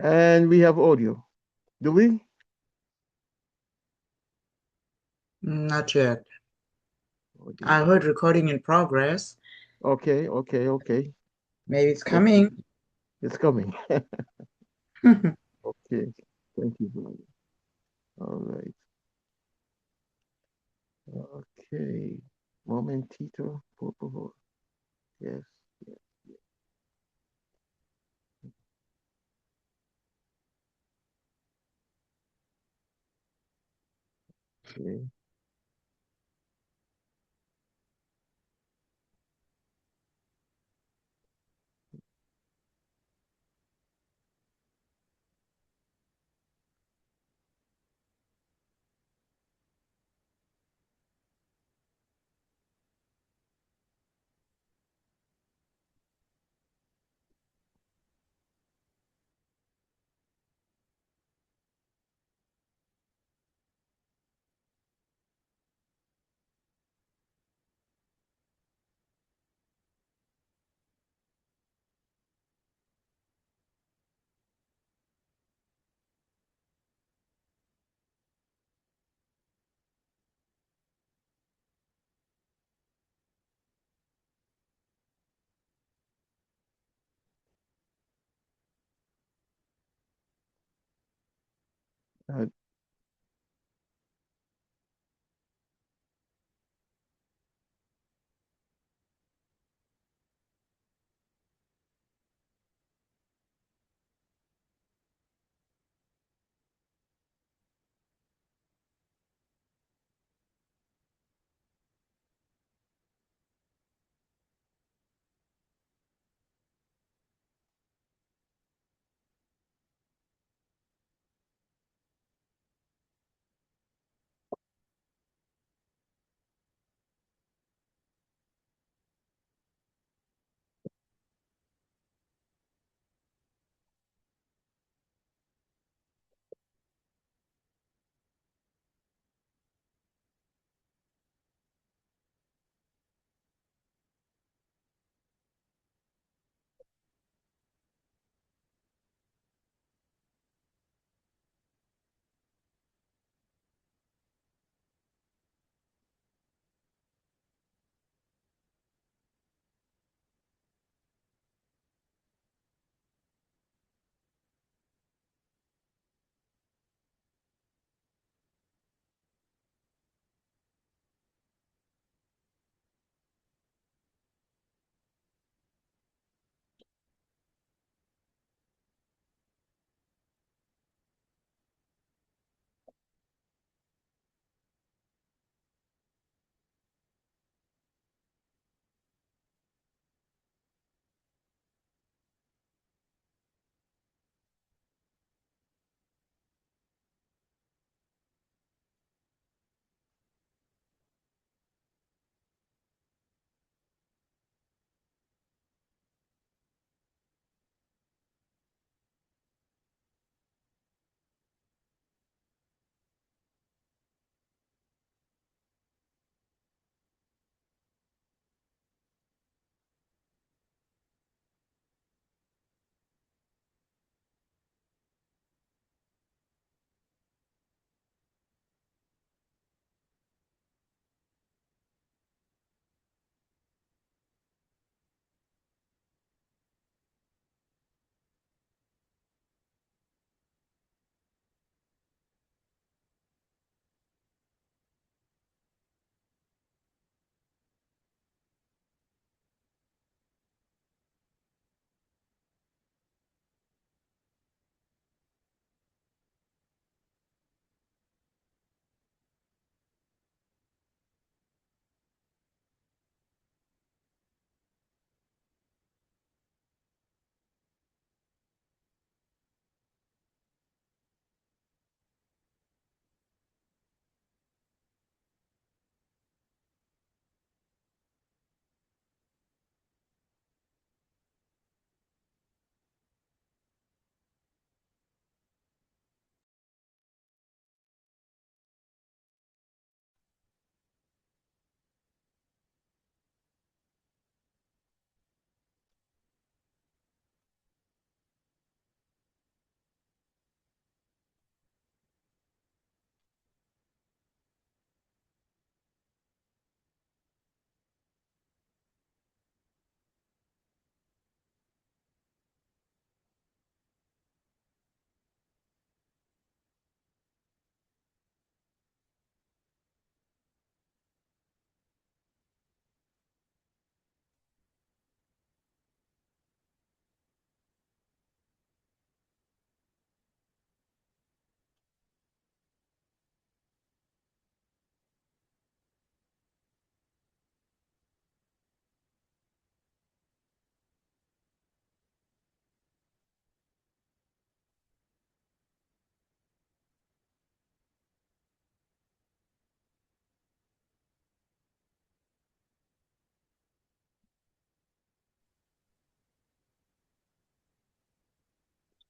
And we have audio. Do we? Not yet. Audio. I heard recording in progress. Okay, okay, okay. Maybe it's Okay. coming. It's coming. Okay. Thank you, brother. All right. Okay. Momentito, por favor. Yes, yes, okay. Uh,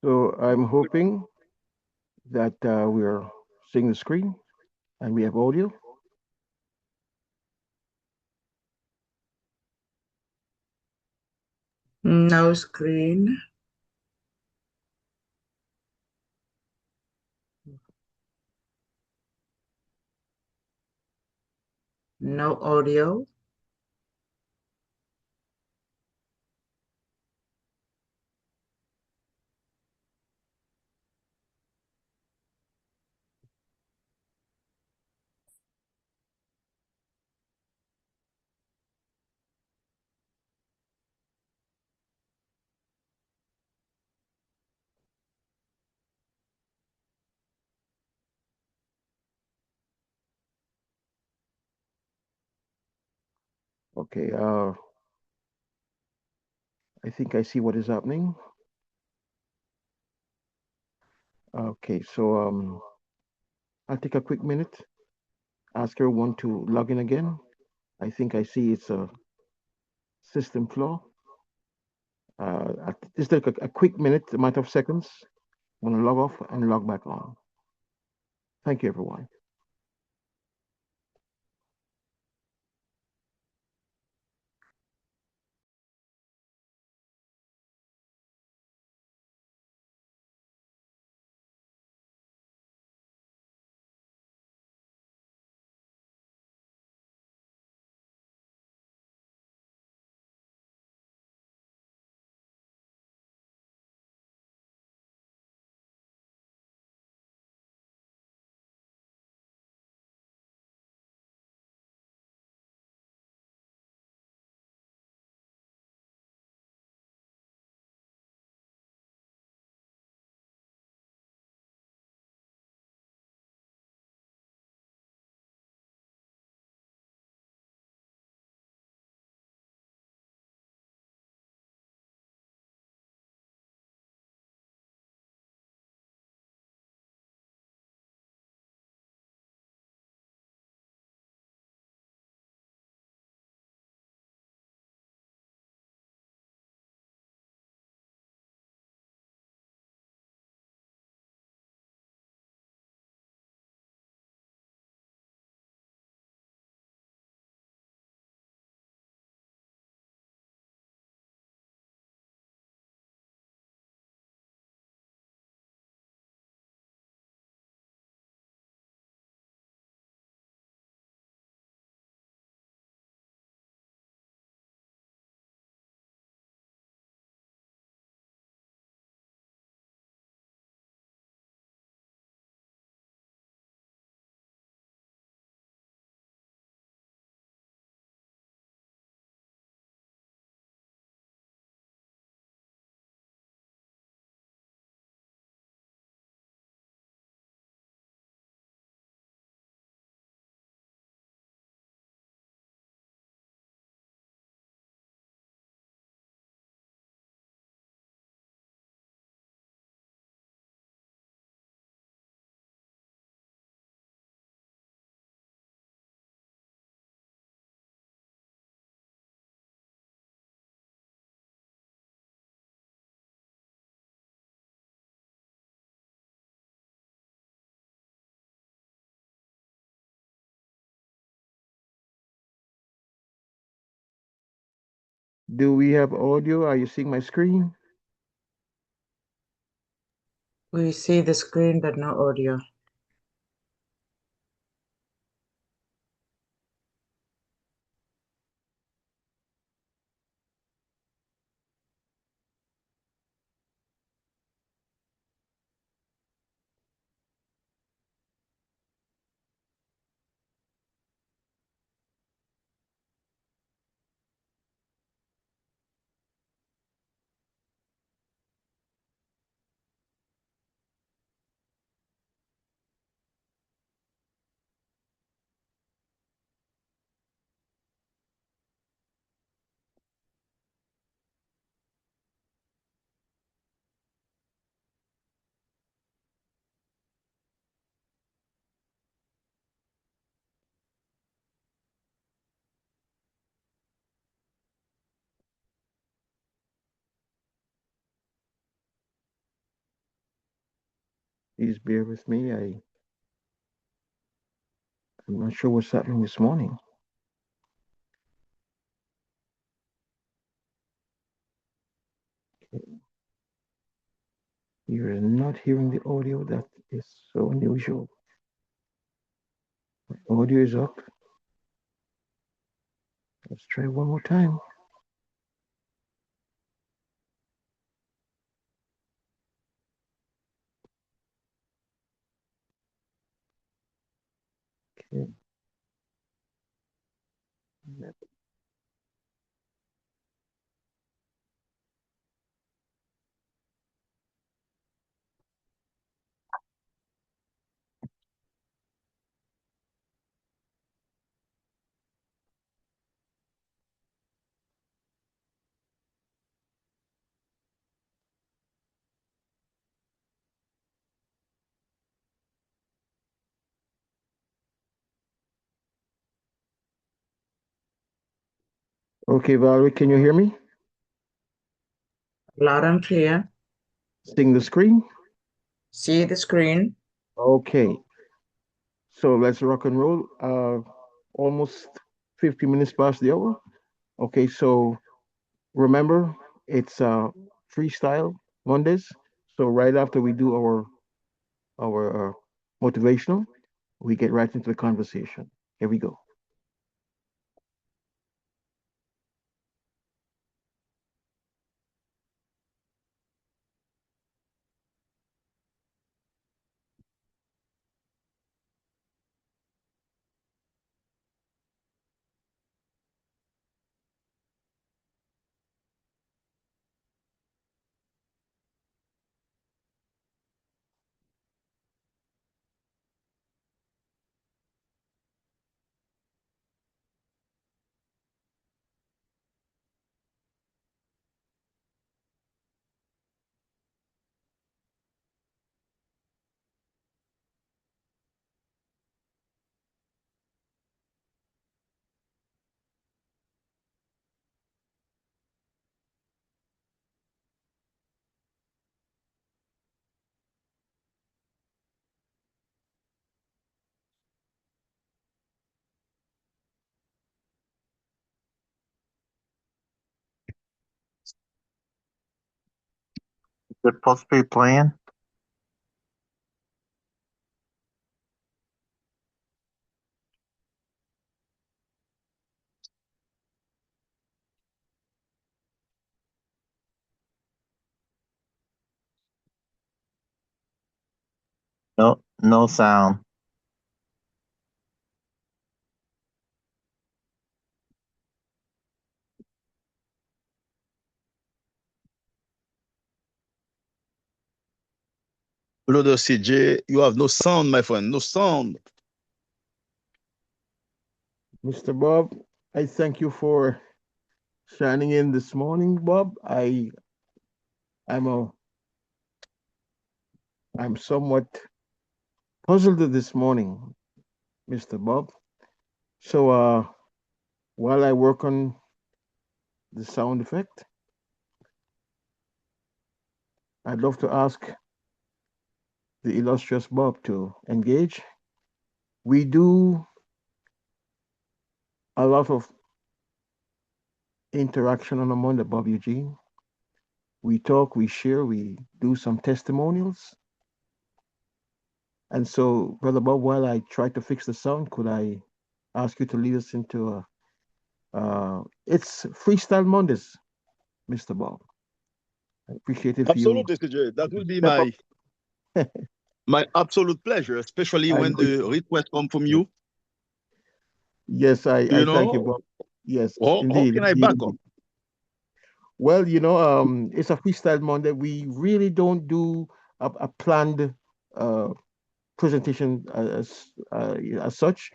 So I'm hoping that we're seeing the screen and we have audio. No screen. No audio. Okay, I think I see what is happening. Okay, so I'll take a quick minute, ask everyone to log in again. I think I see it's a system flaw. Just take a quick minute, a matter of seconds. I'm going to log off and log back on. Thank you, everyone. Do we have audio? Are you seeing my screen? We see the screen but no audio. Please bear with me. I'm not sure what's happening this morning. You're not hearing the audio. That is so unusual. Audio is up. Let's try one more time. Okay. Okay, Valerie, can you hear me? Loud and clear. Seeing the screen? See the screen. Okay. So let's rock and roll. Almost 50 minutes past the hour. Okay, so remember, it's freestyle Mondays. So right after we do our motivational, we get right into the conversation. Here we go. Good postpaid plan? No, no sound. Brother CJ, you have no sound, my friend, no sound. Mr. Bob, I thank you for shining in this morning, Bob. I'm a I'm somewhat puzzled this morning, Mr. Bob. So while I work on the sound effect, I'd love to ask the illustrious Bob to engage. We do a lot of interaction on a Monday, Bob Eugene. We talk, we share, we do some testimonials. And so, Brother Bob, while I try to fix the sound, could I ask you to lead us into it's Freestyle Mondays, Mr. Bob. I appreciate if you Absolutely, CJ. That will be step up. my absolute pleasure, especially I when know the request come from you. you. Yes, You I thank you, know, Bob. Yes, how indeed, can I indeed, back up? indeed. Well, it's a freestyle Monday. We really don't do a planned uh, presentation as such.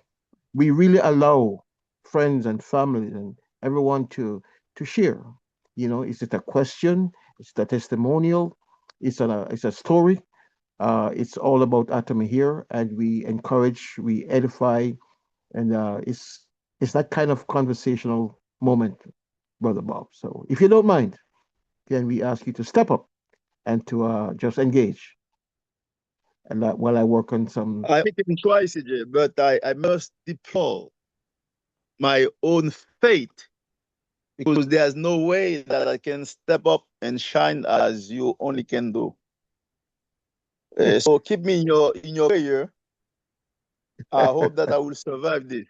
We really allow friends and family and everyone to share. Is it a question? Is it a testimonial? It's a story. It's all about Atomy here, and we encourage, we edify, and it's that kind of conversational moment, Brother Bob. So if you don't mind, can we ask you to step up and to just engage? and that while I work on some. I can try, CJ, but I must deploy my own fate because there's no way that I can step up and shine as you only can do. So keep me in your prayer. I hope that I will survive this.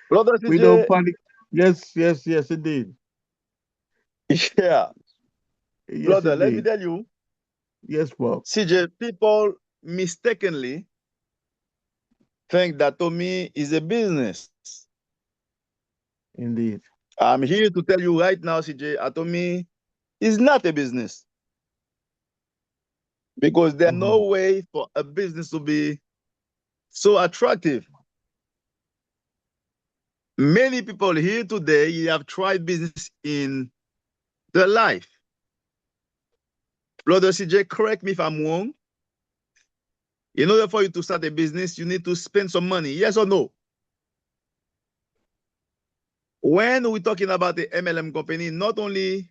Brother We don't CJ, panic. Yes, yes, yes, indeed. yeah, Yes, brother, let me indeed. tell you, Yes, Bob. CJ, people mistakenly think that Tommy is a business. Indeed. I'm here to tell you right now, CJ, Atomy is not a business because there's no way for a business to be so attractive. Many people here today have tried business in their life. Brother CJ, correct me if I'm wrong. In order for you to start a business, you need to spend some money. Yes or no? When we're talking about the MLM company, not only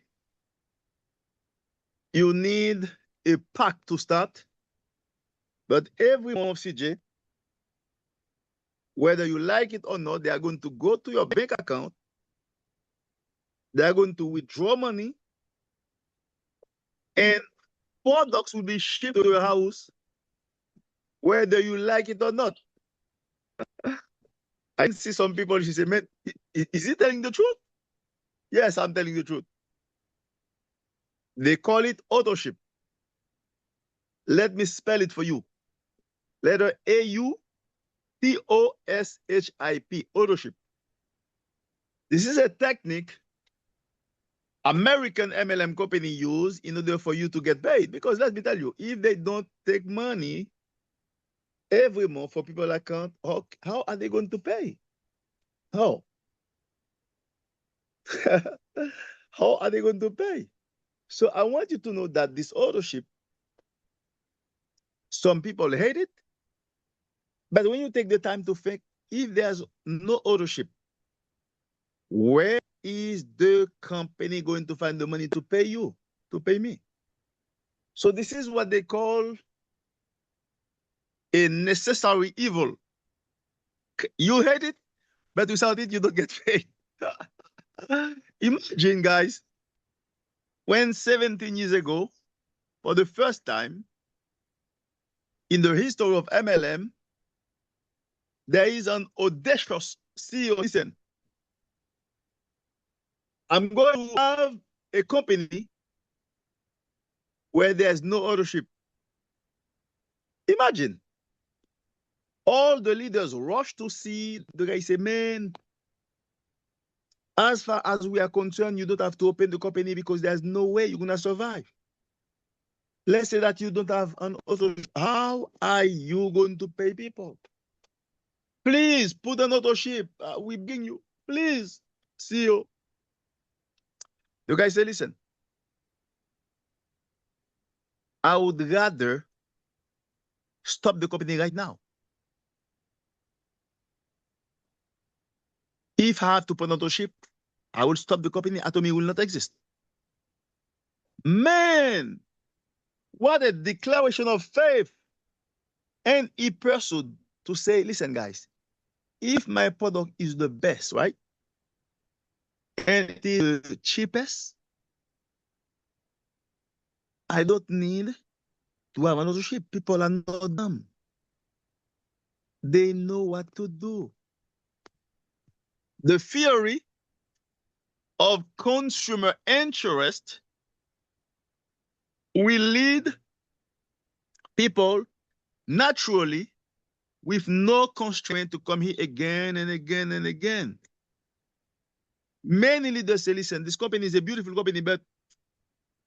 you need a pack to start, but every month, CJ, whether you like it or not, they are going to go to your bank account. They are going to withdraw money, and products will be shipped to your house, whether you like it or not. I see some people, she say, man, is he telling the truth? Yes, I'm telling the truth. They call it auto ship. Let me spell it for you. Letter AUTOSHIP, auto ship. This is a technique American MLM company use in order for you to get paid. Because let me tell you, if they don't take money every month for people account, how are they going to pay? How? How are they going to pay? So I want you to know that this auto ship, some people hate it, but when you take the time to think, if there's no auto ship, where is the company going to find the money to pay you, to pay me? So this is what they call a necessary evil. You hate it, but without it, you don't get paid. Imagine, guys, when 17 years ago, for the first time in the history of MLM, there is an audacious CEO. Listen, I'm going to have a company where there's no ownership. Imagine all the leaders rush to see the guy say, man, as far as we are concerned, you don't have to open the company because there's no way you're going to survive. Let's say that you don't have an auto. How are you going to pay people? Please put an auto ship. We bring you. Please, CEO. The guy said, listen, I would rather stop the company right now. If I have to put an auto ship, I will stop the company. Atomy will not exist. Man, what a declaration of faith. And he pursued to say, listen, guys, if my product is the best, right? And it is the cheapest, I don't need to have another ship. People are not dumb. They know what to do. The theory of consumer interest will lead people naturally with no constraint to come here again and again and again. Many leaders say, listen, this company is a beautiful company, but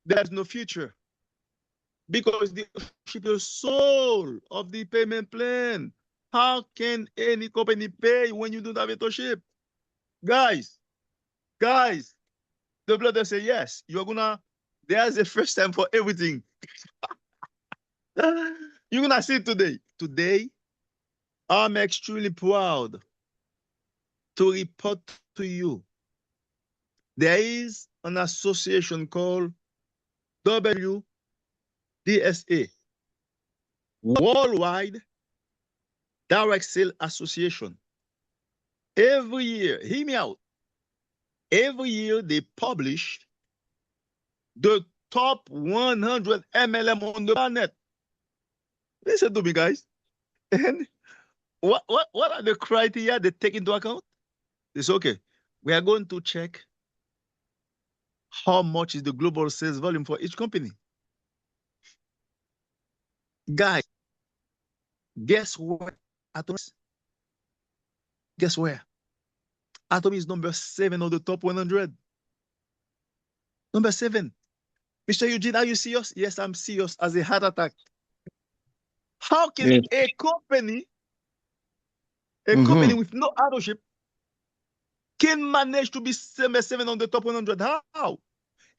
there's no future because the soul of the payment plan. How can any company pay when you don't have a ship? Guys, the brother say, yes, you're gonna, there's a first time for everything. You're gonna see it today. Today, I'm extremely proud to report to you there is an association called WMLM DSA, Worldwide Direct Sale Association. Every year, hear me out. Every year they publish the top 100 MLM on the planet. Listen to me, guys. And what are the criteria they take into account? It's okay. We are going to check how much is the global sales volume for each company. Guys, guess where Atomy is? Guess where? Atomy is number 7 on the top 100. Number 7. Mr. Eugene, are you serious? Yes, I'm serious as a heart attack. How can Yes. a company with no ownership can manage to be number 7 on the top 100? How?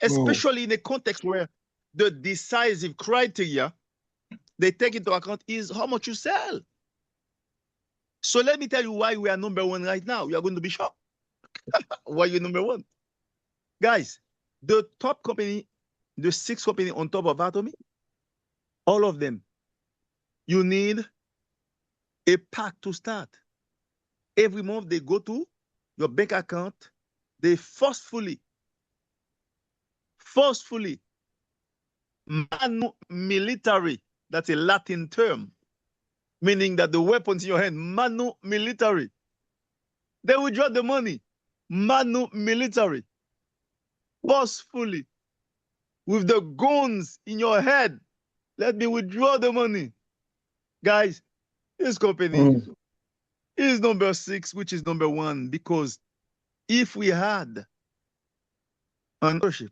Especially in a context where the decisive criteria they take into account is how much you sell. So let me tell you why we are number 1 right now. You are going to be shocked. Why you're number 1? Guys, the top company, the 6 company on top of Atomy, all of them, you need a pack to start. Every month they go to your bank account, they forcefully, manu-military, that's a Latin term, meaning that the weapons in your hand, manu-military. They withdraw the money, manu-military, forcefully, with the guns in your head. Let me withdraw the money. Guys, this company is number 6, which is number 1, because if we had an ownership,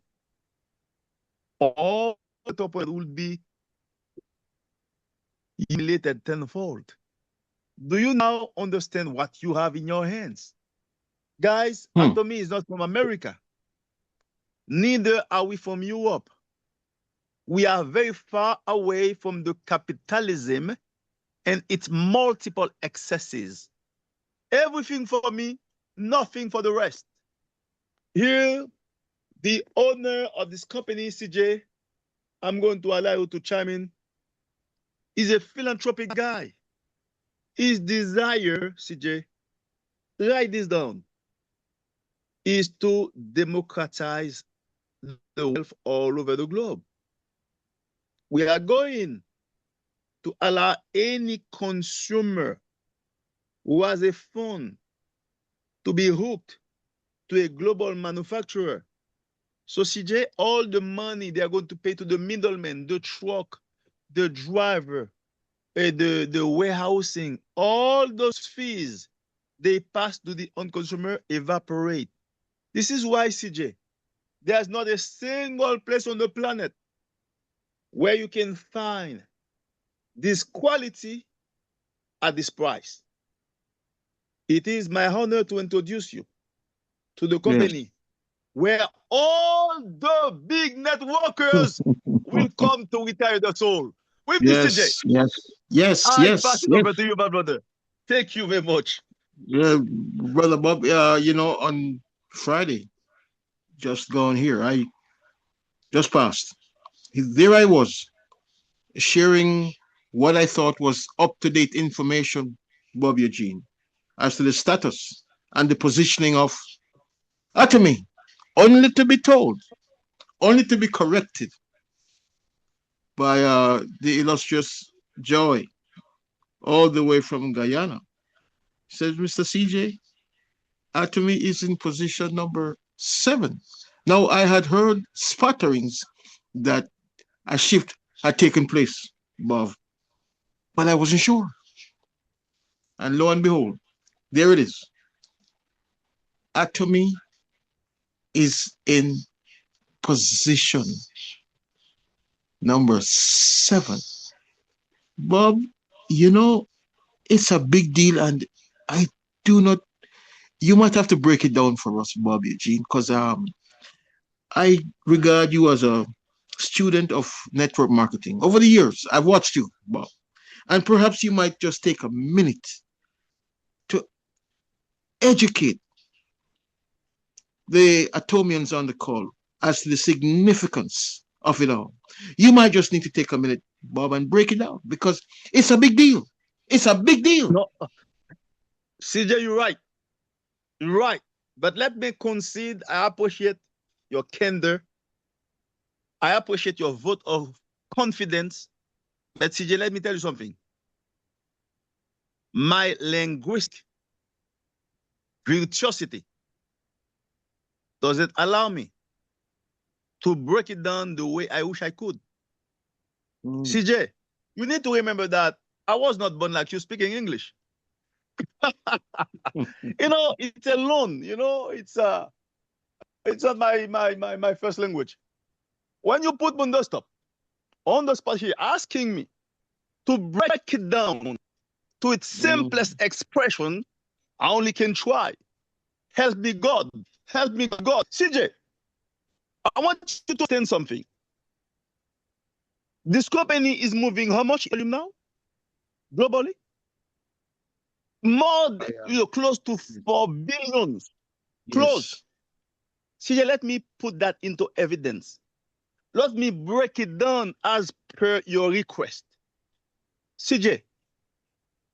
all the top would be humiliated tenfold. Do you now understand what you have in your hands? Guys, Atomy is not from America. Neither are we from Europe. We are very far away from the capitalism and its multiple excesses. Everything for me, nothing for the rest. Here, the owner of this company, CJ, I'm going to allow you to chime in, is a philanthropic guy. His desire, CJ, write this down, is to democratize the wealth all over the globe. We are going to allow any consumer who has a phone to be hooked to a global manufacturer. So CJ, all the money they are going to pay to the middleman, the truck, the driver, the warehousing, all those fees they pass to the end consumer evaporate. This is why, CJ, there's not a single place on the planet where you can find this quality at this price. It is my honor to introduce you to the company where all the big networkers will come to retire their soul. With this, CJ, I pass it over to you, my brother. Thank you very much. Yeah, brother Bob, on Friday, just gone here, I just passed. There I was, sharing what I thought was up-to-date information, Bob Eugene, as to the status and the positioning of Atomy, only to be told, only to be corrected by the illustrious Joy, all the way from Guyana. Says, Mr. CJ, Atomy is in position number 7. Now, I had heard sputterings that a shift had taken place above, but I wasn't sure. And lo and behold, there it is. Atomy is in position number 7. Bob, it's a big deal, and I do not. You might have to break it down for us, Bob Eugene, because I regard you as a student of network marketing. Over the years, I've watched you, Bob, and perhaps you might just take a minute to educate the Atomians on the call as to the significance of it all. You might just need to take a minute, Bob, and break it down because it's a big deal. It's a big deal. No, CJ, you're right. You're right. But let me concede, I appreciate your candor. I appreciate your vote of confidence. But CJ, let me tell you something. My linguistic virtuosity doesn't allow me to break it down the way I wish I could. CJ, you need to remember that I was not born like you speaking English. You know, it's a loan, you know, it's not my first language. When you put on the spot here, asking me to break it down to its simplest expression, I only can try. Help me, God. Help me, God. CJ, I want you to understand something. This company is moving how much volume now? Globally? More than, close to 4 billion. Close. Yes. CJ, let me put that into evidence. Let me break it down as per your request. CJ,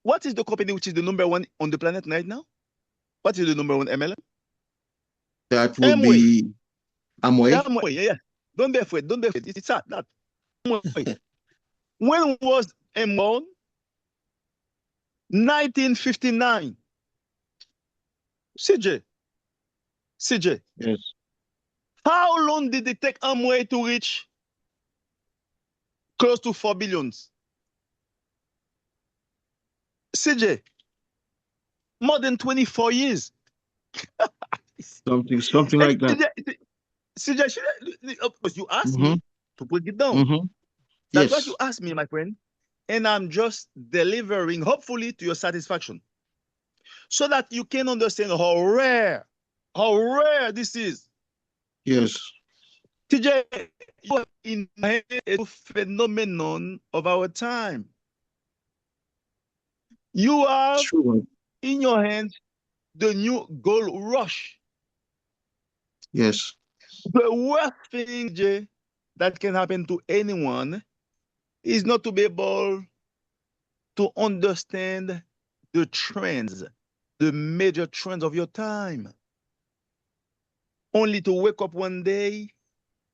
what is the company which is the number one on the planet right now? What is the number one MLM? That would be Amway. Amway, yeah. Don't be afraid. Don't be afraid. It's that. Amway. When was Amway? 1959. CJ. Yes. How long did it take Amway to reach close to 4 billions? CJ, more than 24 years. Something like that. CJ, you asked me to break it down. That's what you asked me, my friend. And I'm just delivering, hopefully, to your satisfaction. So that you can understand how rare this is. Yes. TJ, you are in a phenomenon of our time. You have in your hands the new gold rush. Yes. The worst thing, Jay, that can happen to anyone is not to be able to understand the trends, the major trends of your time. Only to wake up one day,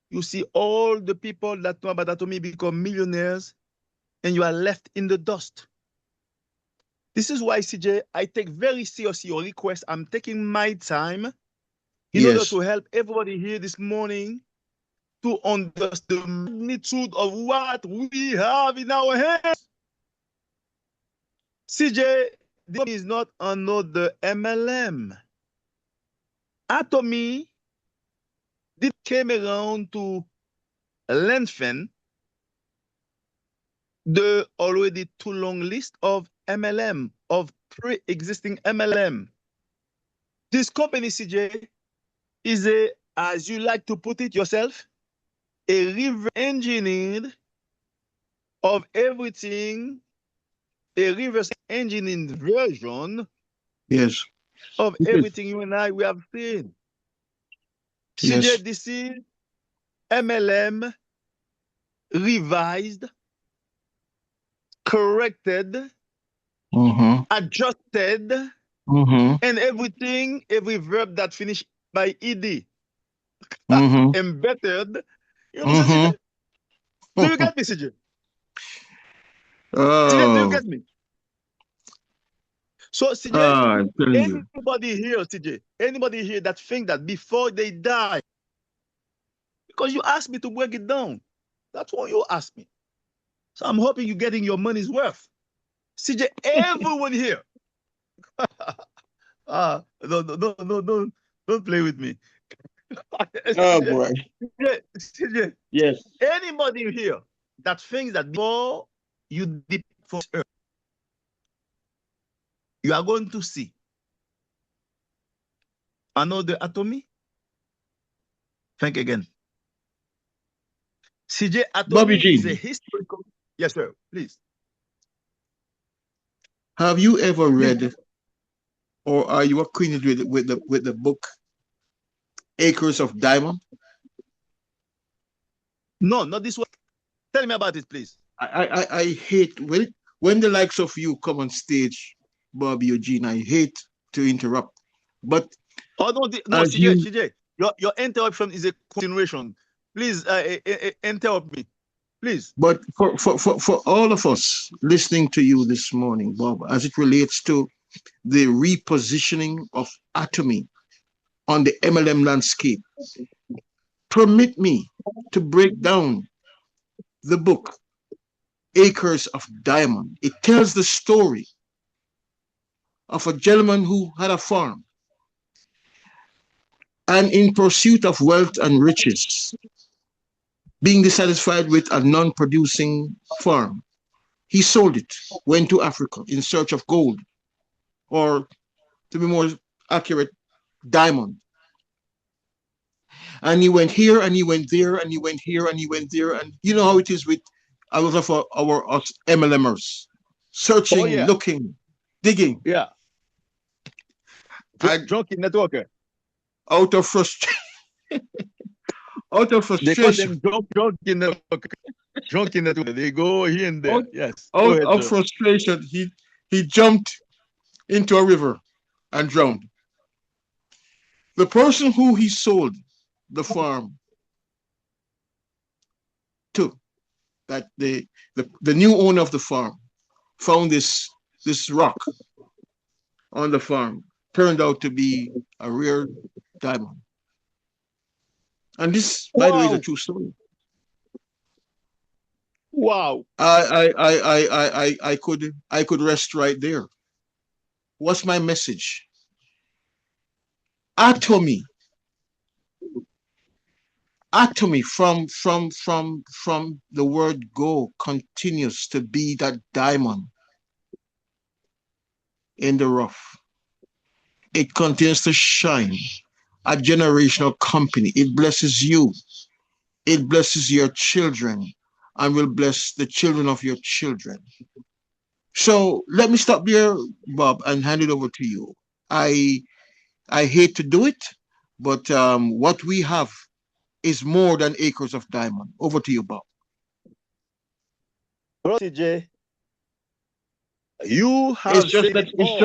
you see all the people that know about Atomy become millionaires, and you are left in the dust. This is why, CJ, I take very seriously your request. I'm taking my time in order to help everybody here this morning to understand the magnitude of what we have in our hands. CJ, this is not another MLM. Atomy came around to lengthen the already too long list of MLM, of pre-existing MLM. This company, CJ, is a, as you like to put it yourself, a reverse engineering of everything, a reverse engineering version of everything you and I we have seen. CJ, this is MLM revised, corrected, adjusted, and everything, every verb that finished by ed, embedded. You understand, CJ? Do you get me, CJ? CJ, do you get me? So, CJ, anybody here, CJ, anybody here that think that before they die, because you asked me to break it down, that's what you asked me. So I'm hoping you're getting your money's worth. CJ, everyone here. Don't play with me. Oh boy. CJ, yes. Anybody here that thinks that before you dip for earth, you are going to see another Atomy? Think again. CJ, Atomy is a historical. Yes, sir. Please. Have you ever read, or are you acquainted with the book Acres of Diamond? No, not this one. Tell me about it, please. I hate when the likes of you come on stage, Bobby Eugene. I hate to interrupt, but Oh no, as CJ, you CJ, your interruption is a continuation. Please interrupt me, please. but for all of us listening to you this morning, Bob, as it relates to the repositioning of Atomy on the MLM landscape, permit me to break down the book Acres of Diamond. It tells the story of a gentleman who had a farm, and in pursuit of wealth and riches, being dissatisfied with a non-producing farm, he sold it, went to Africa in search of gold, or to be more accurate, diamond. And he went here and he went there and he went here and he went there. And you know how it is with a lot of our us MLMers, searching, Oh yeah, looking, digging. yeah. And Junkie networker. out of frustration, out of They call frustration, them junkie networker. Junkie networker. They go here and there. out, Yes. Go out ahead, of sir. frustration, he jumped into a river and drowned. The person who he sold the farm to, that the new owner of the farm, found this rock on the farm, turned out to be a rare diamond. And this, by the way, is a Wow. true story. Wow. I could rest right there. What's my message? Atomy from the word go continues to be that diamond in the rough. It continues to shine. A generational company. It blesses you. It blesses your children and will bless the children of your children. So let me stop there, Bob, and hand it over to you. I hate to do it, but what we have is more than acres of diamond. Over to you, Bob. Bro, CJ, you have said it all.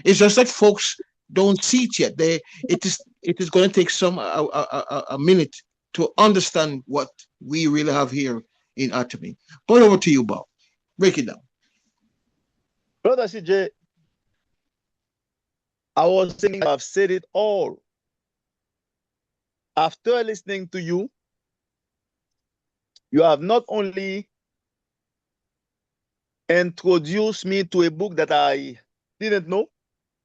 It's just that folks don't see it yet. It is going to take a minute to understand what we really have here in Atomy. But over to you, Bob. Break it down. Brother CJ, I was saying I've said it all. After listening to you, you have not only introduced me to a book that I didn't know,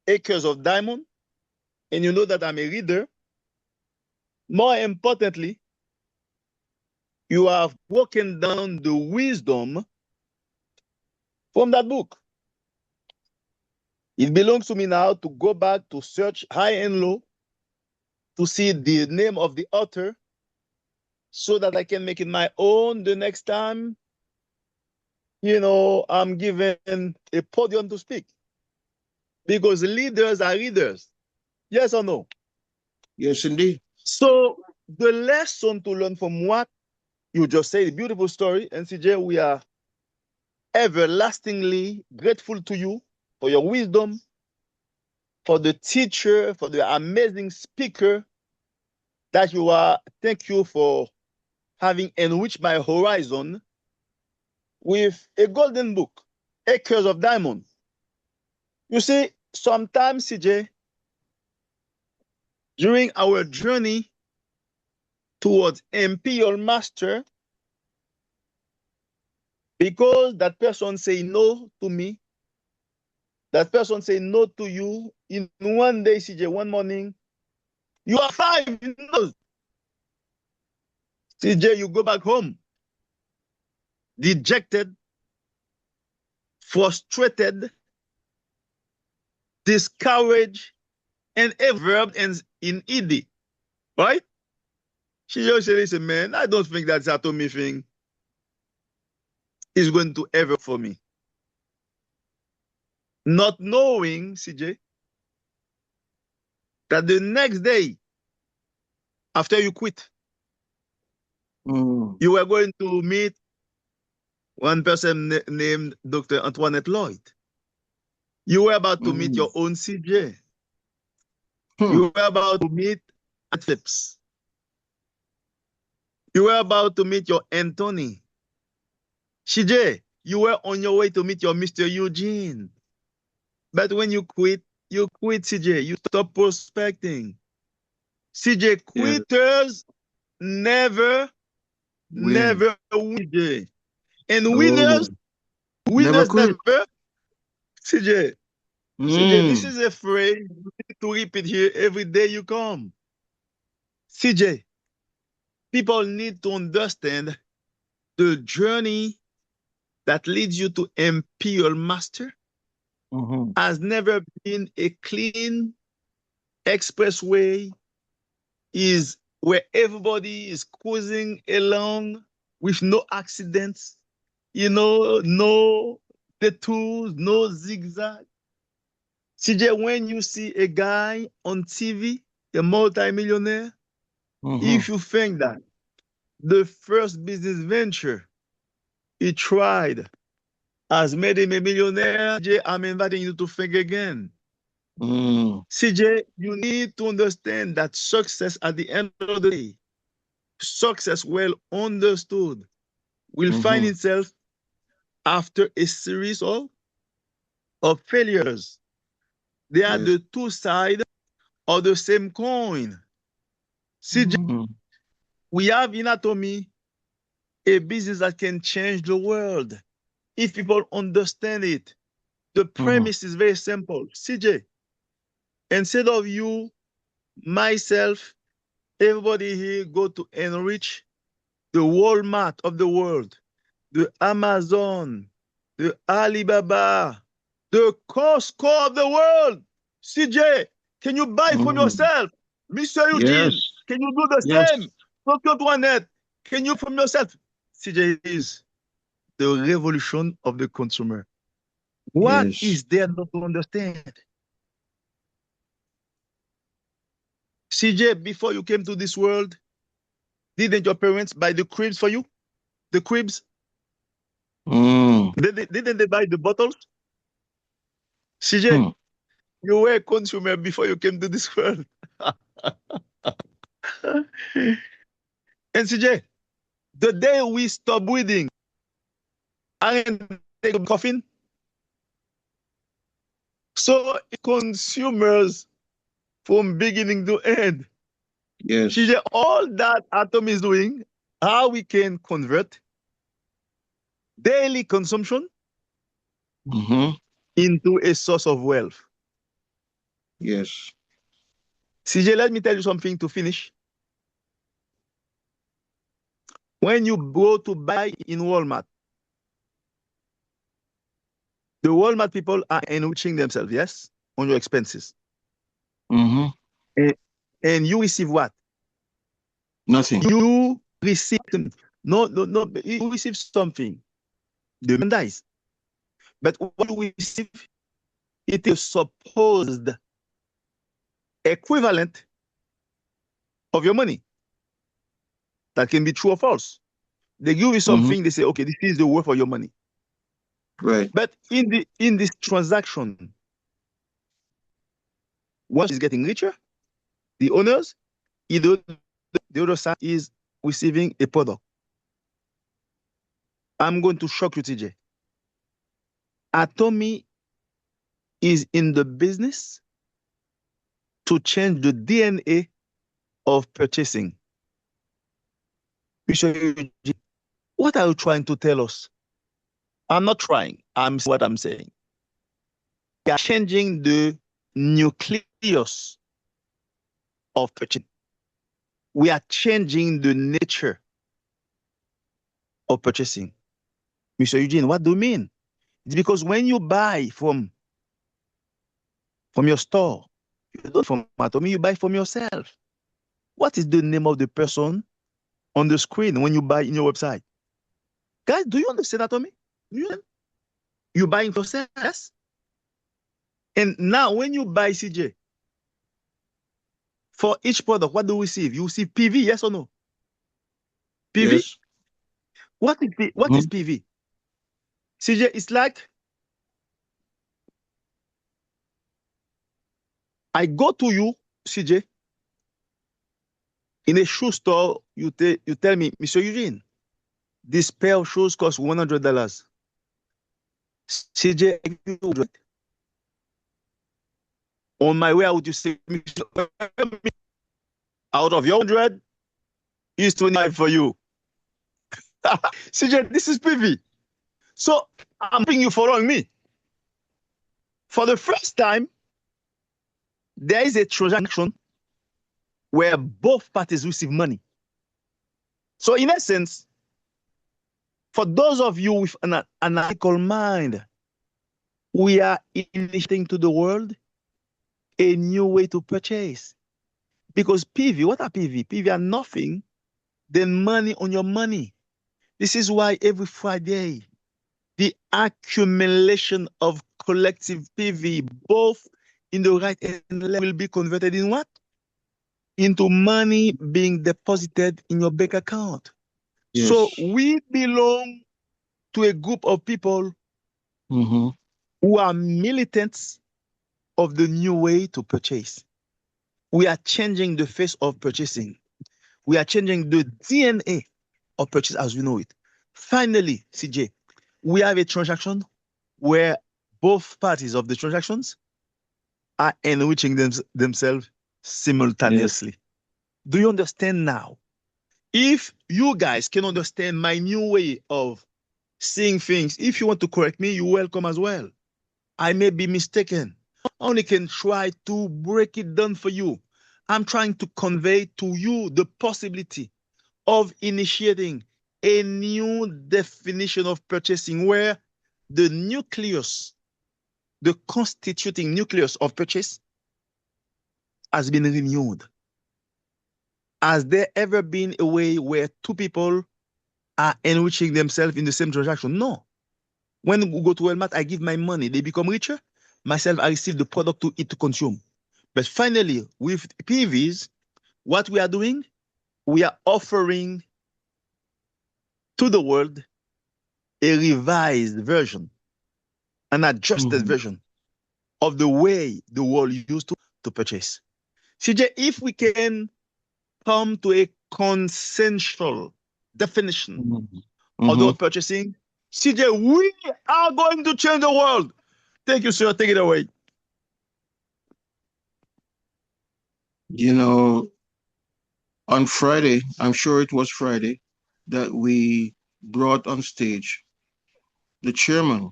Acres of Diamond, and you know that I'm a reader. More importantly, you have broken down the wisdom from that book. It belongs to me now to go back to search high and low to see the name of the author so that I can make it my own the next time, I'm given a podium to speak. Because leaders are readers. Yes or no? Yes, indeed. So the lesson to learn from what you just said, a beautiful story, and CJ, we are everlastingly grateful to you for your wisdom, for the teacher, for the amazing speaker that you are. Thank you for having enriched my horizon with a golden book, Acres of Diamond. You see, sometimes, CJ, during our journey towards Imperial Master, because that person say no to me, that person say no to you, in one day, CJ, one morning, you are fine. CJ, you go back home, dejected, frustrated, discouraged, and a verb ends in ed, right? She just said, listen, man, I don't think that Atomy thing is going to ever for me. Not knowing, CJ, that the next day after you quit, Mm. You were going to meet one person named Dr. Antoinette Lloyd. You were about to meet Mm. your own CJ. Hmm. You were about to meet Phillips. You were about to meet your Anthony. CJ, you were on your way to meet your Mr. Eugene. But when you quit CJ. You stop prospecting. CJ, Yeah. quitters never Win. win, CJ. And Oh, never winners quit. never, CJ. CJ, this Mm. is a phrase you need to repeat here every day you come. CJ, people need to understand the journey that leads you to Imperial Master Mm-hmm. has never been a clean expressway, is where everybody is cruising along with no accidents, no detours, no zigzag. CJ, when you see a guy on TV, a multimillionaire, Mm-hmm. if you think that the first business venture he tried has made him a millionaire, CJ, I'm inviting you to think again. Mm. CJ, you need to understand that success at the end of the day, success well understood, will find Mm-hmm. itself after a series of failures. They are Yes. the two sides of the same coin. CJ, Mm-hmm. we have in Atomy a business that can change the world if people understand it. The Mm-hmm. premise is very simple. CJ, instead of you, myself, everybody here go to enrich the Walmart of the world, the Amazon, the Alibaba, the Costco of the world. CJ, can you buy from Mm. yourself? Mr. Yes. Eugene, can you do the Yes. same? Dr. Antoinette, can you from yourself? CJ is the revolution of the consumer. What Yes. is there not to understand? CJ, before you came to this world, didn't your parents buy the cribs for you? The cribs? Mm. Didn't they buy the bottles? CJ, Hmm. you were a consumer before you came to this world. And CJ, the day we stop breathing, aren't they coughing? So consumers from beginning to end. Yes. CJ, all that Atom is doing, how we can convert daily consumption Mm-hmm. into a source of wealth. Yes. CJ, let me tell you something to finish. When you go to buy in Walmart, the Walmart people are enriching themselves, yes, on your expenses. Mm-hmm. And you receive what? Nothing. You receive no, you receive something, the merchandise. But what you receive, it is supposed equivalent of your money. That can be true or false. They give you something, they say, okay, this is the worth of your money. Right. But in this transaction, one is getting richer, the owners, either the other side is receiving a product. I'm going to shock you, TJ. Atomy is in the business to change the DNA of purchasing. Mr. Eugene, what are you trying to tell us? I'm not trying. I'm what I'm saying. We are changing the nucleus of purchasing. We are changing the nature of purchasing. Mr. Eugene, what do you mean? It's because when you buy from your store, you don't from Atomy, you buy from yourself. What is the name of the person on the screen when you buy in your website? Guys, do you understand Atomy? You buying for yourself, yes? And now when you buy CJ, for each product, what do we receive? You receive PV, yes or no? PV? Yes. What is PV? CJ, it's like I go to you, CJ, in a shoe store, you tell me, Mr. Eugene, this pair of shoes costs $100. CJ, I give you 100. On my way out, you say, out of your 100, is 25 for you. CJ, this is PV. So I'm paying you following me. For the first time, there is a transaction where both parties receive money. So in essence, for those of you with an analytical mind, we are initiating to the world a new way to purchase. Because PV, what are PV? PV are nothing than money on your money. This is why every Friday, the accumulation of collective PV, both in the right and left, will be converted in what? Into money being deposited in your bank account. Yes. So we belong to a group of people who are militants of the new way to purchase. We are changing the face of purchasing. We are changing the DNA of purchase as we know it. Finally, CJ, we have a transaction where both parties of the transactions are enriching themselves simultaneously. Do you understand now? If you guys can understand my new way of seeing things, if you want to correct me, you're welcome as well. I may be mistaken. I only can try to break it down for you. I'm trying to convey to you the possibility of initiating a new definition of purchasing where the nucleus, the constituting nucleus of purchase has been renewed. Has there ever been a way where two people are enriching themselves in the same transaction? No. When we go to Walmart, I give my money, they become richer. Myself, I receive the product to eat, to consume. But finally, with PVs, what we are doing, we are offering to the world a revised version, an adjusted version of the way the world used to purchase. CJ, if we can come to a consensual definition of the purchasing, CJ, we are going to change the world. Thank you, sir. Take it away. You know, on Friday, I'm sure it was Friday, that we brought on stage the chairman,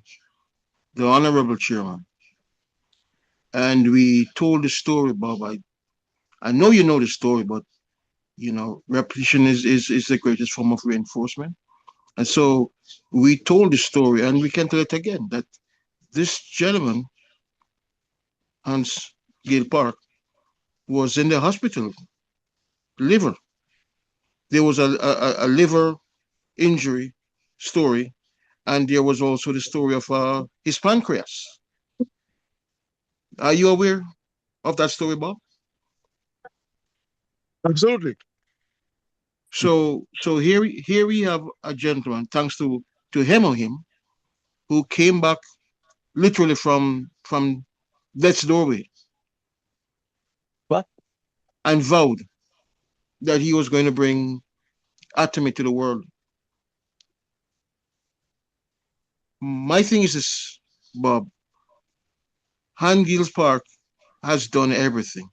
the honorable chairman, and we told the story, Bob. I know you know the story, but you know, repetition is the greatest form of reinforcement. And so we told the story, and we can tell it again, that this gentleman, Hans Gale Park, was in the hospital, liver. There was a liver injury story, and there was also the story of his pancreas. Are you aware of that story, Bob? Absolutely. So here we have a gentleman, thanks to him, who came back literally from death's doorway. What? And vowed that he was going to bring Atomy to the world. My thing is this, Bob. Hans Gale Park has done everything.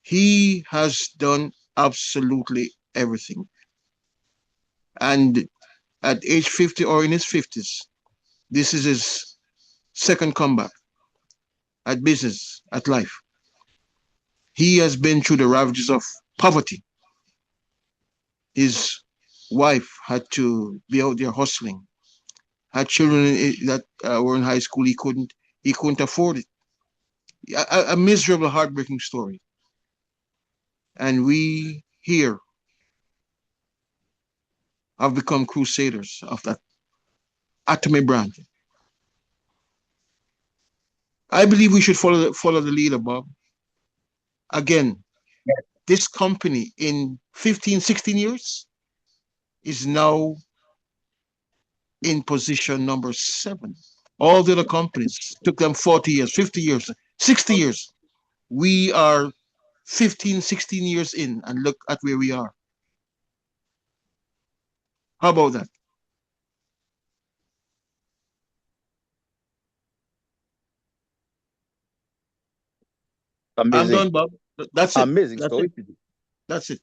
He has done absolutely everything. And at age 50 or in his 50s, this is his second comeback at business, at life. He has been through the ravages of poverty. His wife had to be out there hustling. Had children that were in high school. He couldn't afford it. A miserable, heartbreaking story. And we here have become crusaders of that Atomy brand. I believe we should follow the leader, Bob. Again, this company in 15, 16 years is now in position number 7. All the other companies took them 40 years, 50 years, 60 years. We are 15, 16 years in, and look at where we are. How about that? I'm Amazing, done, Bob. That's it. amazing That's story. it. That's it.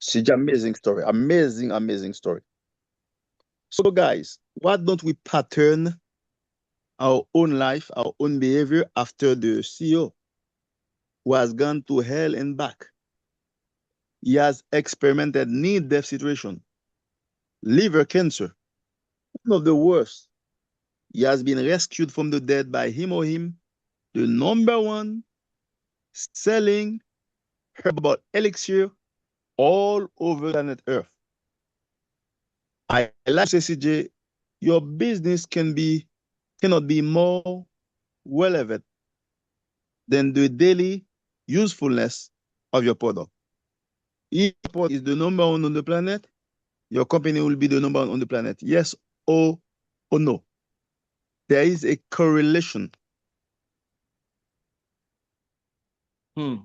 CJ, amazing story. Amazing, amazing story. So, guys, why don't we pattern our own life, our own behavior after the CEO who has gone to hell and back? He has experimented near-death situation, liver cancer, one of the worst. He has been rescued from the dead by him or him, the number one selling herbal elixir all over planet Earth. I like to say, CJ, your business cannot be more relevant than the daily usefulness of your product. If your product is the number one on the planet, your company will be the number one on the planet. Yes or no. There is a correlation. Hmm.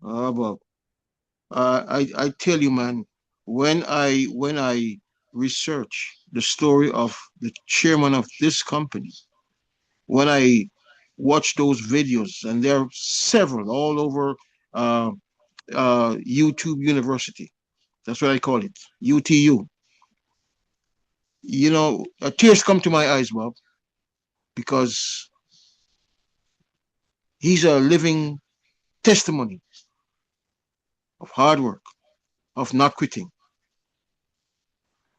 Bob. I tell you, man, when I research the story of the chairman of this company, when I watch those videos, and there are several all over uh, YouTube University. That's what I call it, UTU. Tears come to my eyes, Bob, because he's a living testimony of hard work, of not quitting.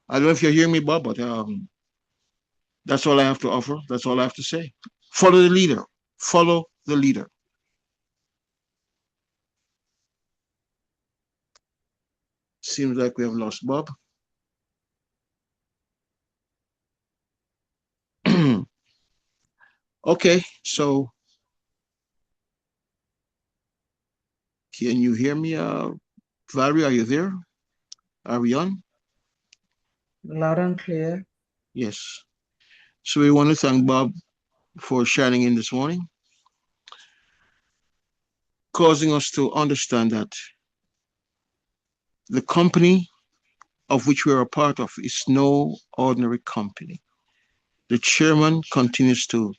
I don't know if you're hearing me, Bob, but that's all I have to offer. That's all I have to say. Follow the leader. Follow the leader. Seems like we have lost Bob. Okay, so can you hear me, Valerie? Are you there? Are we on? Loud and clear. Yes. So we want to thank Bob for sharing in this morning, causing us to understand that the company of which we are a part of is no ordinary company. The chairman continues to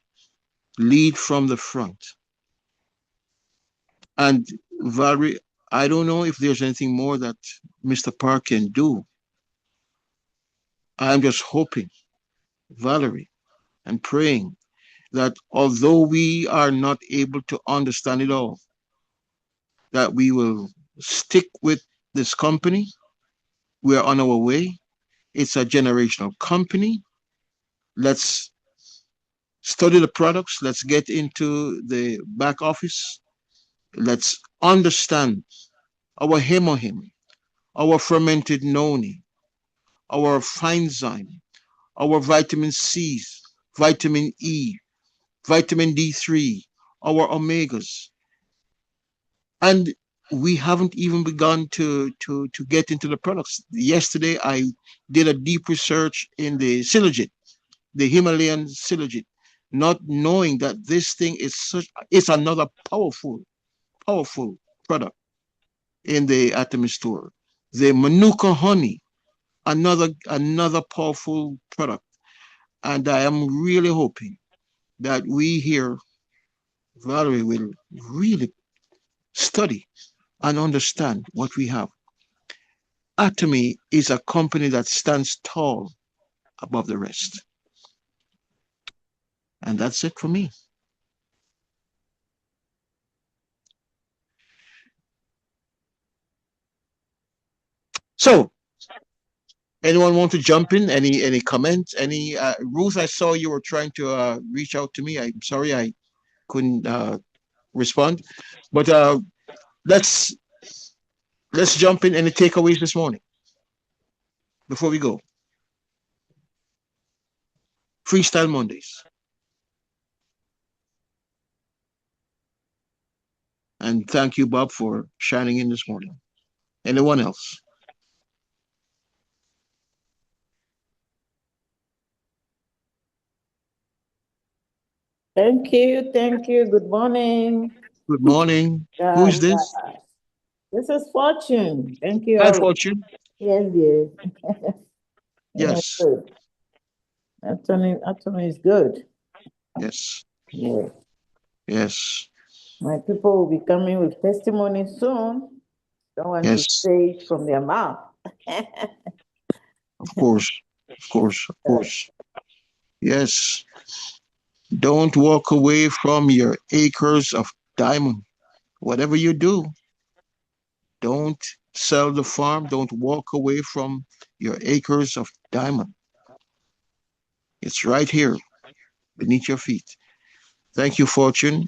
lead from the front. And Valerie, I don't know if there's anything more that Mr. Park can do. I'm just hoping, Valerie, and praying that although we are not able to understand it all, that we will stick with this company. We're on our way. It's a generational company. Let's study the products. Let's get into the back office. Let's understand our hemohim, our fermented noni, our Finezyme, our vitamin C's, vitamin E, vitamin D3, our omegas. And we haven't even begun to get into the products. Yesterday, I did a deep research in the Silogit, the Himalayan Silogit, not knowing that this thing is it's another powerful product in the Atomy store. The Manuka honey, another powerful product. And I am really hoping that we here, Valerie, will really study and understand what we have. Atomy is a company that stands tall above the rest. And that's it for me. So, anyone want to jump in? Any comments? Any Ruth? I saw you were trying to reach out to me. I'm sorry I couldn't respond, but let's jump in. Any takeaways this morning before we go? Freestyle Mondays. And thank you, Bob, for shining in this morning. Anyone else? Thank you. Thank you. Good morning. Good morning. Who is this? This is Fortune. Thank you. Hi, Fortune. Yes, yes. Yes. Good. Anthony is good. Yes. Yes. Yes. My people will be coming with testimony soon. Don't want to Yes. say it from their mouth. Of course. Of course. Of course. Yes. Don't walk away from your acres of diamond. Whatever you do, don't sell the farm. Don't walk away from your acres of diamond. It's right here beneath your feet. Thank you, Fortune.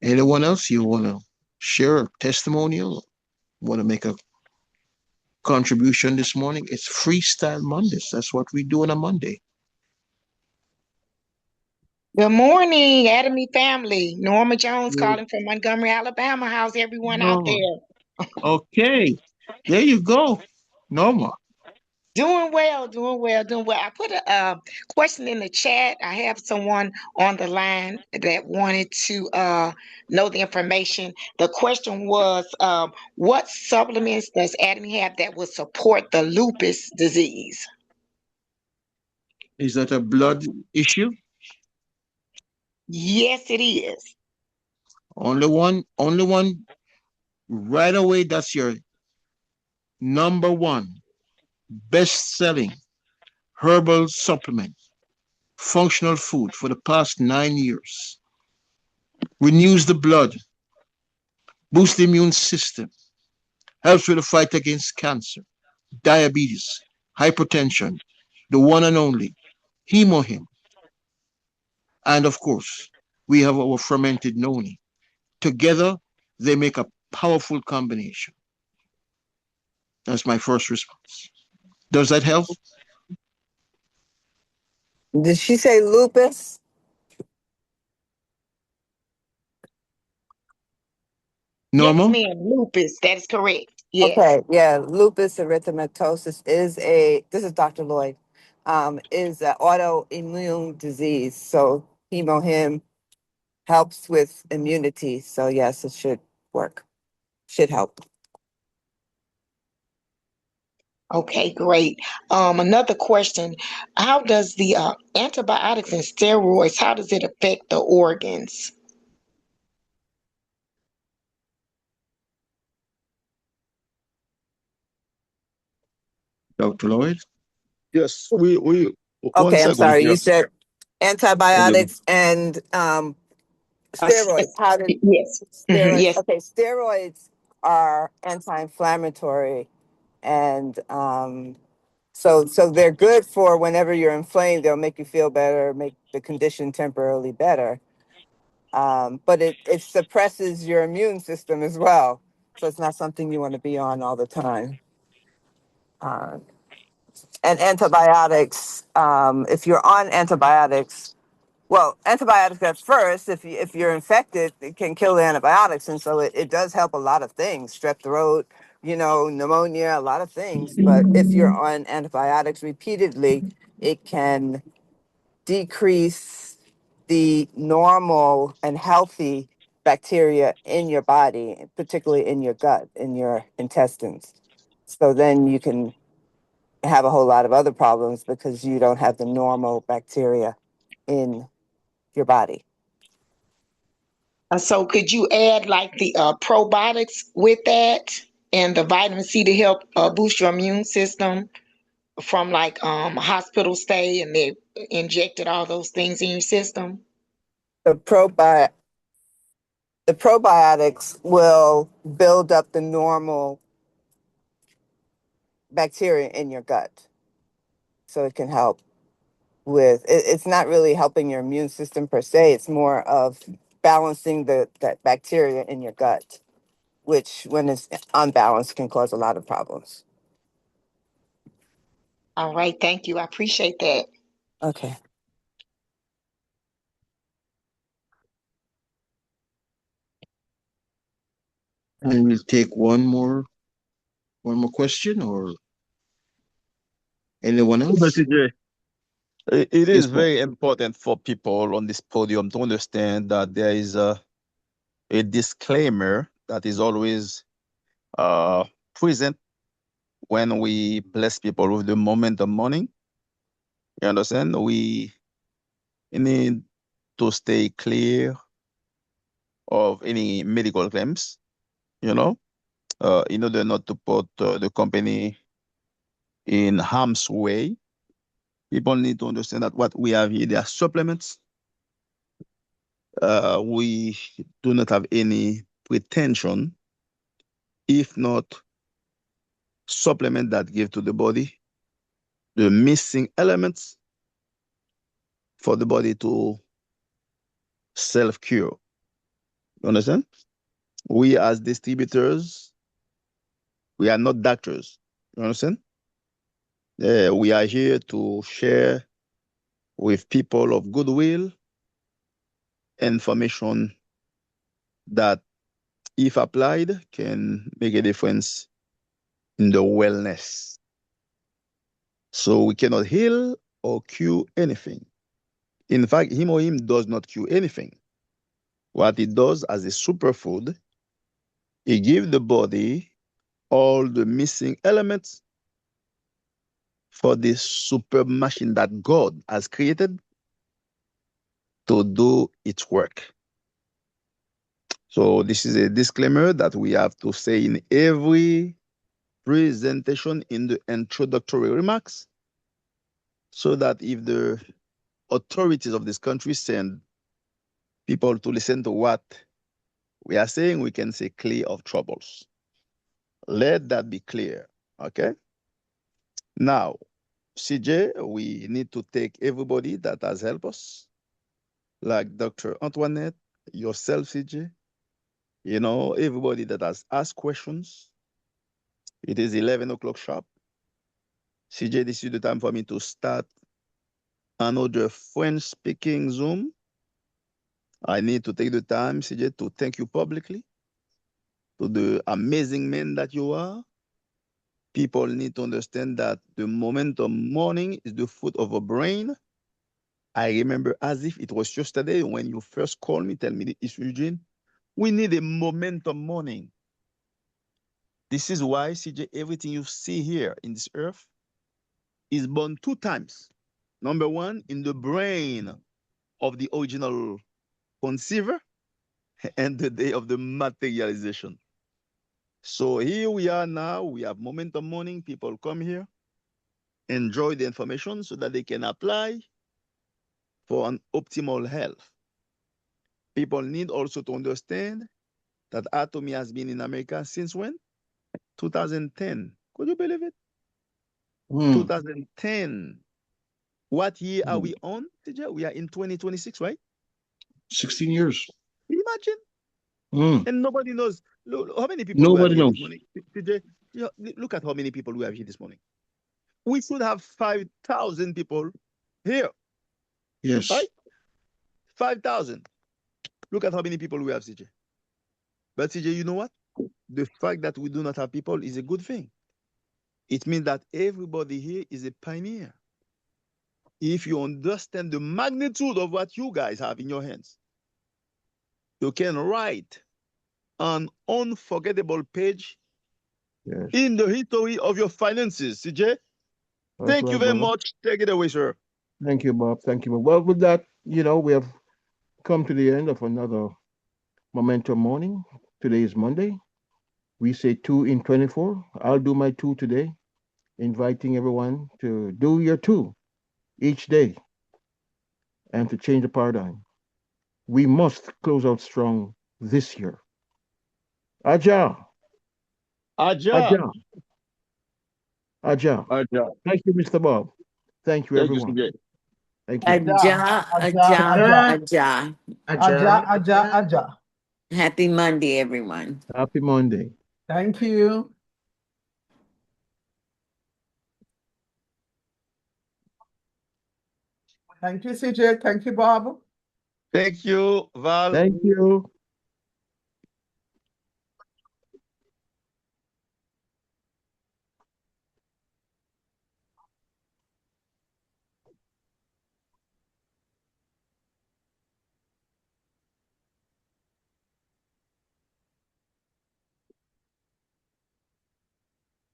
Anyone else you want to share a testimonial? Want to make a contribution this morning? It's Freestyle Mondays. That's what we do on a Monday. Good morning, Academy family. Norma Jones calling from Montgomery, Alabama. How's everyone out Norma. there? Okay. There you go. Norma. Doing well, doing well, doing well. I put a question in the chat. I have someone on the line that wanted to know the information. The question was, what supplements does Academy have that will support the lupus disease? Is that a blood issue? Yes, it is. Only one right away. That's your number one best selling herbal supplement, functional food for the past 9 years. Renews the blood, boosts the immune system, helps with the fight against cancer, diabetes, hypertension, the one and only Hemohim. And of course, we have our fermented noni. Together, they make a powerful combination. That's my first response. Does that help? Did she say lupus? Normal? Yes, ma'am. Lupus. That is correct. Yes. Okay, yeah, lupus erythematosus this is Dr. Lloyd, is an autoimmune disease. So Hemohim helps with immunity. So yes, it should work, should help. Okay, great. Another question. How does the antibiotics and steroids, how does it affect the organs? Dr. Lloyd? Yes, we one Okay, I'm second. sorry. Yeah. You said antibiotics and steroids. How did Yes. steroids? Yes. Okay, steroids are anti-inflammatory, and so they're good for whenever you're inflamed. They'll make you feel better, make the condition temporarily better. But it suppresses your immune system as well. So it's not something you want to be on all the time. And antibiotics, if you're on antibiotics, well, antibiotics at first, if you're infected, it can kill the antibiotics. And so it does help a lot of things, strep throat, pneumonia, a lot of things. But if you're on antibiotics repeatedly, it can decrease the normal and healthy bacteria in your body, particularly in your gut, in your intestines. So then you can have a whole lot of other problems because you don't have the normal bacteria in your body. So could you add like the probiotics with that and the vitamin C to help boost your immune system from like hospital stay and they injected all those things in your system? The probiotics will build up the normal bacteria in your gut. So it can help with it's not really helping your immune system per se, it's more of balancing that bacteria in your gut, which when it's unbalanced can cause a lot of problems. All right, thank you. I appreciate that. Okay. And we'll take one more question, or anyone else? But CJ, it Yes, is Bob. very important for people on this podium to understand that there is a disclaimer that is always present when we bless people with the momentum morning. You understand? We need to stay clear of any medical claims, you know, in order not to put the company in harm's way. People need to understand that what we have here, they are supplements. We do not have any pretension, if not supplement that give to the body the missing elements for the body to self-cure. You understand? We as distributors, we are not doctors. You understand? We are here to share with people of goodwill information that, if applied, can make a difference in the wellness. So we cannot heal or cure anything. In fact, Himohim does not cure anything. What it does as a superfood, it gives the body all the missing elements for this super machine that God has created to do its work. So this is a disclaimer that we have to say in every presentation in the introductory remarks, so that if the authorities of this country send people to listen to what we are saying, we can say clear of troubles. Let that be clear, okay? Now, CJ, we need to thank everybody that has helped us, like Dr. Antoinette, yourself, CJ, you know, everybody that has asked questions. It is 11 o'clock sharp. CJ, this is the time for me to start another French-speaking Zoom. I need to take the time, CJ, to thank you publicly, to the amazing man that you are. People need to understand that the momentum morning is the fruit of a brain. I remember as if it was yesterday when you first called me, tell me, it's Eugene, we need a momentum morning. This is why, CJ, everything you see here in this earth is born 2 times. Number 1, in the brain of the original conceiver, and the day of the materialization. So here we are now, we have momentum morning, people come here, enjoy the information so that they can apply for an optimal health. People need also to understand that Atomy has been in America since when? 2010. Could you believe it? 2010. What year are we on, TJ? We are in 2026, right? 16 years. Imagine. And nobody knows. Look, how many people we have Nobody here knows. this morning? TJ, look at how many people we have here this morning. We should have 5,000 people here, Yes. right? 5,000. Look at how many people we have, CJ. But CJ, you know what? The fact that we do not have people is a good thing. It means that everybody here is a pioneer. If you understand the magnitude of what you guys have in your hands, you can write an unforgettable page in the history of your finances, CJ. Thank you very much. Take it away, sir. Thank you, Bob. Thank you. Well, with that, you know, we have come to the end of another Momentum Morning. Today is Monday. We say 2 in 24. I'll do my 2 today, inviting everyone to do your 2 each day and to change the paradigm. We must close out strong this year. Aja. Aja. Aja. Aja. Aja. Thank you, Mr. Bob. Thank you, everyone. Thank you. Aja, Aja, Aja. Aja. Happy Monday, everyone. Happy Monday. Thank you. Thank you, CJ. Thank you, Bob. Thank you, Val. Thank you.